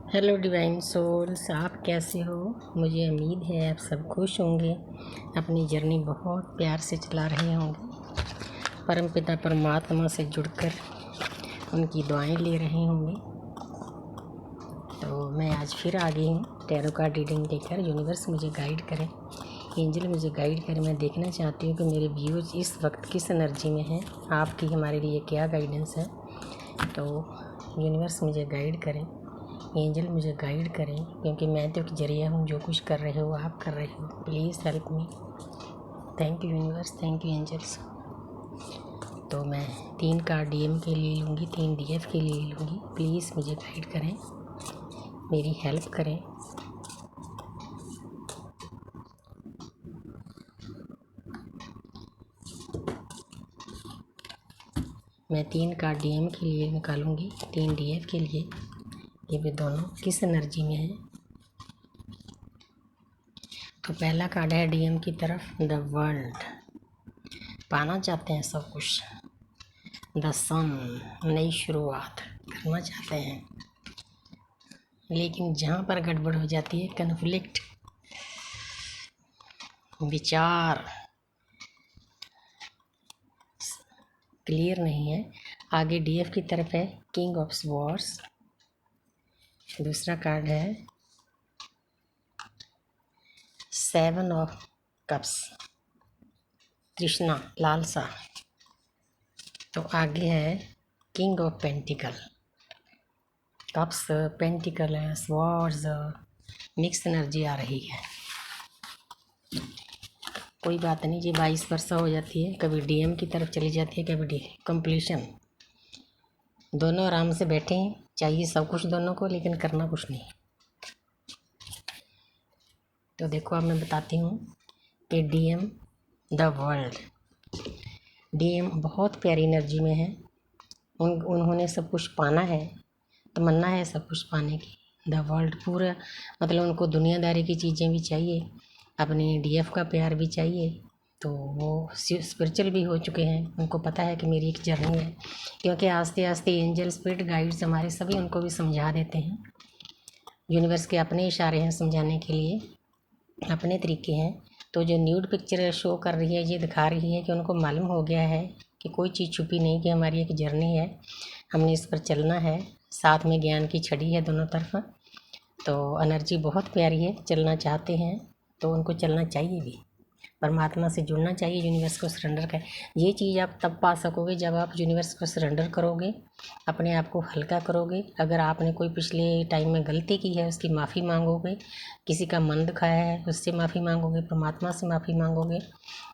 Hello divine souls, आप कैसे हो। मुझे उम्मीद है आप सब खुश होंगे, अपनी जर्नी बहुत प्यार से चला रहे होंगे, परमपिता परमात्मा से जुड़कर उनकी दुआएं ले रहे होंगे। तो मैं आज फिर आ गई हूँ टैरो कार्ड रीडिंग लेकर। यूनिवर्स मुझे गाइड करें, एंजल मुझे गाइड करें। मैं देखना चाहती हूँ कि मेरे व्यूअर्स इस वक्त किस एनर्जी में हैं, आपकी हमारे लिए क्या गाइडेंस है। तो यूनिवर्स मुझे गाइड करें, एंजल मुझे गाइड करें, क्योंकि मैं तो एक जरिया हूँ। जो कुछ कर रहे हो आप कर रहे हो, please help me. Thank you universe, thank you angels. तो मैं 3 कार्ड डीएम के लिए लूँगी, 3 डीएफ के लिए लूँगी। प्लीज़ मुझे गाइड करें, मेरी हेल्प करें। मैं 3 कार्ड डीएम के लिए निकालूंगी, 3 डीएफ के लिए। ये भी दोनों किस एनर्जी में है। तो पहला कार्ड है डीएम की तरफ, द वर्ल्ड। पाना चाहते हैं सब कुछ। द सन, नई शुरुआत करना चाहते हैं, लेकिन जहाँ पर गड़बड़ हो जाती है, कन्फ्लिक्ट, विचार क्लियर नहीं है। आगे डीएफ की तरफ है किंग ऑफ वॉर्स। दूसरा कार्ड है 7 ऑफ कप्स, तृष्णा, लालसा। तो आगे है king of pentacle. Cups, pentacle है, स्वॉर्ड्स, मिक्स एनर्जी आ रही है। कोई बात नहीं जी, 22 वर्षा हो जाती है, कभी डीएम की तरफ चली जाती है, कभी डी कंप्लीशन। दोनों आराम से बैठे हैं, चाहिए सब कुछ दोनों को, लेकिन करना कुछ नहीं। तो देखो अब मैं बताती हूँ कि डीएम द वर्ल्ड, डीएम बहुत प्यारी एनर्जी में है। उन्होंने सब कुछ पाना है, तमन्ना है सब कुछ पाने की। द वर्ल्ड पूरा, मतलब उनको दुनियादारी की चीज़ें भी चाहिए, अपनी डीएफ का प्यार भी चाहिए। तो वो स्पिरिचुअल भी हो चुके हैं, उनको पता है कि मेरी एक जर्नी है, क्योंकि आस्ते आस्ते एंजल, स्पिरिट गाइड्स हमारे सभी उनको भी समझा देते हैं। यूनिवर्स के अपने इशारे हैं समझाने के लिए, अपने तरीके हैं। तो जो न्यूड पिक्चर शो कर रही है, ये दिखा रही है कि उनको मालूम हो गया है कि कोई चीज़ छुपी नहीं, कि हमारी एक जर्नी है, हमने इस पर चलना है। साथ में ज्ञान की छड़ी है दोनों तरफ। तो एनर्जी बहुत प्यारी है, चलना चाहते हैं तो उनको चलना चाहिए भी। परमात्मा से जुड़ना चाहिए, यूनिवर्स को सरेंडर कर। ये चीज़ आप तब पा सकोगे जब आप यूनिवर्स को सरेंडर करोगे, अपने आप को हल्का करोगे। अगर आपने कोई पिछले टाइम में गलती की है, उसकी माफ़ी मांगोगे, किसी का मन दुखाया है उससे माफ़ी मांगोगे, परमात्मा से माफ़ी मांगोगे।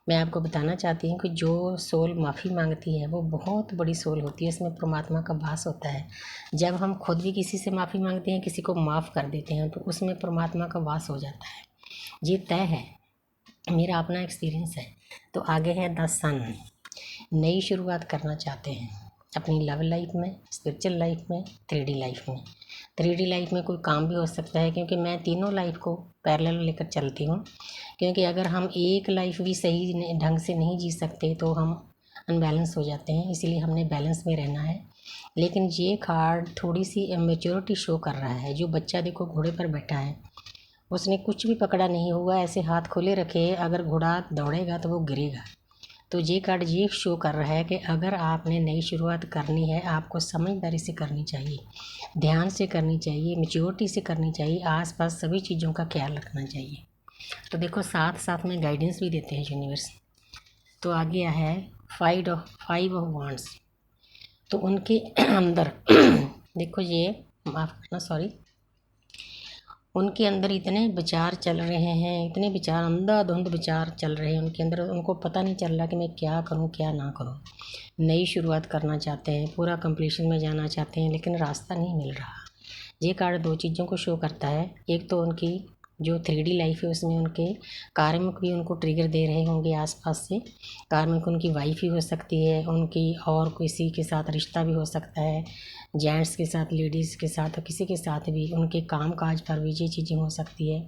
मैं आपको बताना चाहती हूँ कि जो सोल माफ़ी मांगती है वो बहुत बड़ी सोल होती है, इसमें परमात्मा का वास होता है। जब हम खुद भी किसी से माफ़ी मांगते हैं, किसी को माफ़ कर देते हैं, तो उसमें परमात्मा का वास हो जाता है। ये तय है, मेरा अपना एक्सपीरियंस है। तो आगे है द सन, नई शुरुआत करना चाहते हैं अपनी लव लाइफ में, स्पिरिचुअल लाइफ में, 3D लाइफ में। 3D लाइफ में कोई काम भी हो सकता है, क्योंकि मैं तीनों लाइफ को पैरेलल लेकर चलती हूँ। क्योंकि अगर हम एक लाइफ भी सही ढंग से नहीं जी सकते तो हम अनबैलेंस हो जाते हैं, इसीलिए हमने बैलेंस में रहना है। लेकिन ये कार्ड थोड़ी सी मेच्योरिटी शो कर रहा है। जो बच्चा देखो घोड़े पर बैठा है, उसने कुछ भी पकड़ा नहीं हुआ, ऐसे हाथ खोले रखे, अगर घोड़ा दौड़ेगा तो वो गिरेगा। तो ये कार्ड ये शो कर रहा है कि अगर आपने नई शुरुआत करनी है, आपको समझदारी से करनी चाहिए, ध्यान से करनी चाहिए, मैच्योरिटी से करनी चाहिए, आसपास सभी चीज़ों का ख्याल रखना चाहिए। तो देखो साथ साथ में गाइडेंस भी देते हैं यूनिवर्स। तो आ गया है 5 ऑफ वांड्स। तो उनके अंदर देखो, ये माफ़ करना, सॉरी, उनके अंदर इतने विचार चल रहे हैं, इतने विचार, अंधाधुंध विचार चल रहे हैं उनके अंदर। उनको पता नहीं चल रहा कि मैं क्या करूं क्या ना करूं। नई शुरुआत करना चाहते हैं, पूरा कंप्लीशन में जाना चाहते हैं, लेकिन रास्ता नहीं मिल रहा। ये कार्ड दो चीज़ों को शो करता है। एक तो उनकी जो 3D लाइफ है, उसमें उनके कार्मिक भी उनको ट्रिगर दे रहे होंगे आसपास से। कार्मिक उनकी वाइफ ही हो सकती है, उनकी और किसी के साथ रिश्ता भी हो सकता है, जेंट्स के साथ, लेडीज़ के साथ, किसी के साथ भी, उनके काम काज पर भी ये चीज़ें हो सकती है।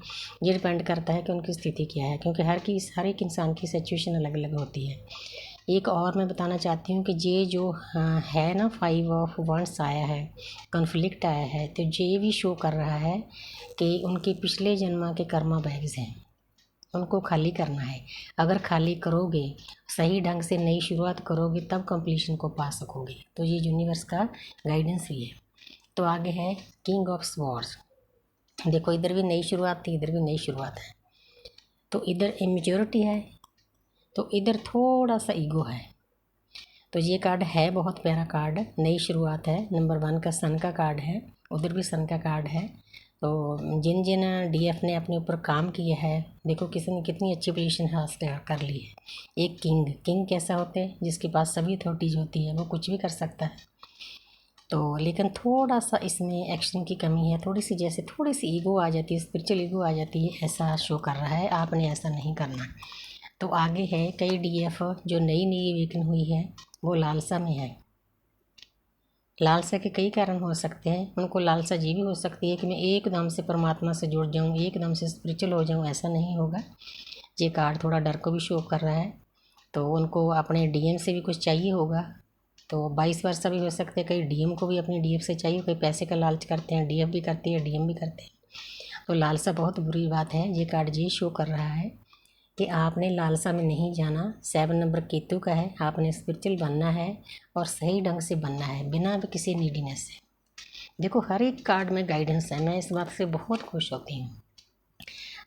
ये डिपेंड करता है कि उनकी स्थिति क्या है, क्योंकि हर एक इंसान की सिचुएशन अलग अलग होती है। एक और मैं बताना चाहती हूँ कि ये जो है ना 5 ऑफ वंड्स आया है, कॉन्फ्लिक्ट आया है, तो ये भी शो कर रहा है कि उनके पिछले जन्म के कर्मा बैग्स हैं, उनको खाली करना है। अगर खाली करोगे, सही ढंग से नई शुरुआत करोगे, तब कंप्लीशन को पा सकोगे। तो ये यूनिवर्स का गाइडेंस ही है। तो आगे है किंग ऑफ स्वॉर्ड्स। देखो इधर भी नई शुरुआत थी, इधर भी नई शुरुआत है। तो इधर इमेच्योरिटी है, तो इधर थोड़ा सा ईगो है। तो ये कार्ड है बहुत प्यारा कार्ड, नई शुरुआत है। नंबर 1 का सन का कार्ड है, उधर भी सन का कार्ड है। तो जिन जिन डीएफ ने अपने ऊपर काम किया है, देखो किसी ने कितनी अच्छी पोजीशन हासिल कर ली है। एक किंग कैसा होते हैं, जिसके पास सभी अथॉरिटीज होती है, वो कुछ भी कर सकता है। तो लेकिन थोड़ा सा इसमें एक्शन की कमी है, थोड़ी सी, जैसे थोड़ी सी ईगो आ जाती है, स्पिरिचुअल ईगो आ जाती है, ऐसा शो कर रहा है। आपने ऐसा नहीं करना। तो आगे है कई डीएफ जो नई नई वेकन हुई है, वो लालसा में है। लालसा के कई कारण हो सकते हैं। उनको लालसा ये भी हो सकती है कि मैं एकदम से परमात्मा से जुड़ जाऊं, एकदम से स्पिरिचुअल हो जाऊं, ऐसा नहीं होगा। ये कार्ड थोड़ा डर को भी शो कर रहा है। तो उनको अपने डीएम से भी कुछ चाहिए होगा, तो 22 वर्ष भी हो सकते हैं। कई डीएम को भी अपनी डीएफ से चाहिए, कई पैसे का लालच करते हैं, डीएफ भी करती है, डीएम भी करते हैं। तो लालसा बहुत बुरी बात है। ये कार्ड ये शो कर रहा है कि आपने लालसा में नहीं जाना। 7 नंबर केतु का है। आपने स्पिरिचुअल बनना है और सही ढंग से बनना है, बिना भी किसी नीडीनेस से। देखो हर एक कार्ड में गाइडेंस है, मैं इस बात से बहुत खुश होती हूँ।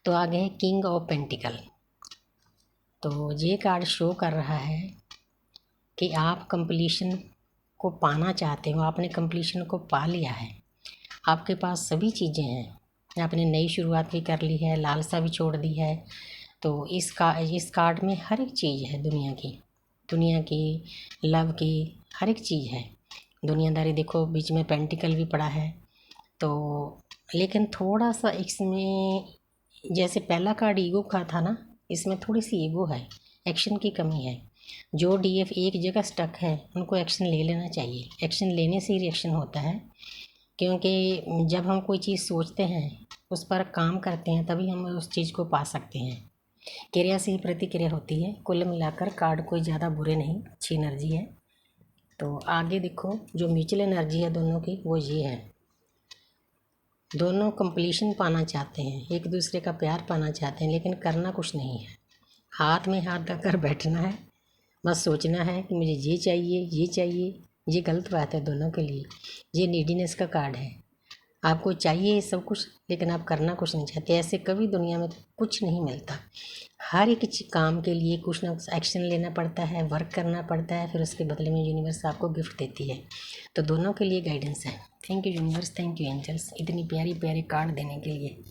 तो आगे है किंग ऑफ पेंटिकल। तो ये कार्ड शो कर रहा है कि आप कंप्लीशन को पाना चाहते हो, आपने कंप्लीशन को पा लिया है, आपके पास सभी चीज़ें हैं, आपने नई शुरुआत भी कर ली है, लालसा भी छोड़ दी है। तो इस कार्ड में हर एक चीज़ है, दुनिया की लव की हर एक चीज़ है। दुनियादारी देखो, बीच में पेंटिकल भी पड़ा है। तो लेकिन थोड़ा सा इसमें, जैसे पहला कार्ड ईगो का था ना, इसमें थोड़ी सी ईगो है, एक्शन की कमी है। जो डीएफ एक जगह स्टक है, उनको एक्शन ले लेना चाहिए। एक्शन लेने से ही रिएक्शन होता है, क्योंकि जब हम कोई चीज़ सोचते हैं, उस पर काम करते हैं, तभी हम उस चीज़ को पा सकते हैं। क्रिया से ही प्रतिक्रिया होती है। कुल मिलाकर कार्ड कोई ज़्यादा बुरे नहीं, अच्छी एनर्जी है। तो आगे देखो जो म्यूचुअल एनर्जी है दोनों की, वो ये है। दोनों कंप्लीशन पाना चाहते हैं, एक दूसरे का प्यार पाना चाहते हैं, लेकिन करना कुछ नहीं है। हाथ में हाथ रखकर बैठना है, बस सोचना है कि मुझे ये चाहिए, ये चाहिए। ये गलत बात है दोनों के लिए। ये नीडीनेस का कार्ड है। आपको चाहिए सब कुछ, लेकिन आप करना कुछ नहीं चाहते। ऐसे कभी दुनिया में कुछ नहीं मिलता। हर एक काम के लिए कुछ ना कुछ एक्शन लेना पड़ता है, वर्क करना पड़ता है, फिर उसके बदले में यूनिवर्स आपको गिफ्ट देती है। तो दोनों के लिए गाइडेंस है। Thank you universe, thank you angels, इतनी प्यारी प्यारी कार्ड देने के लिए।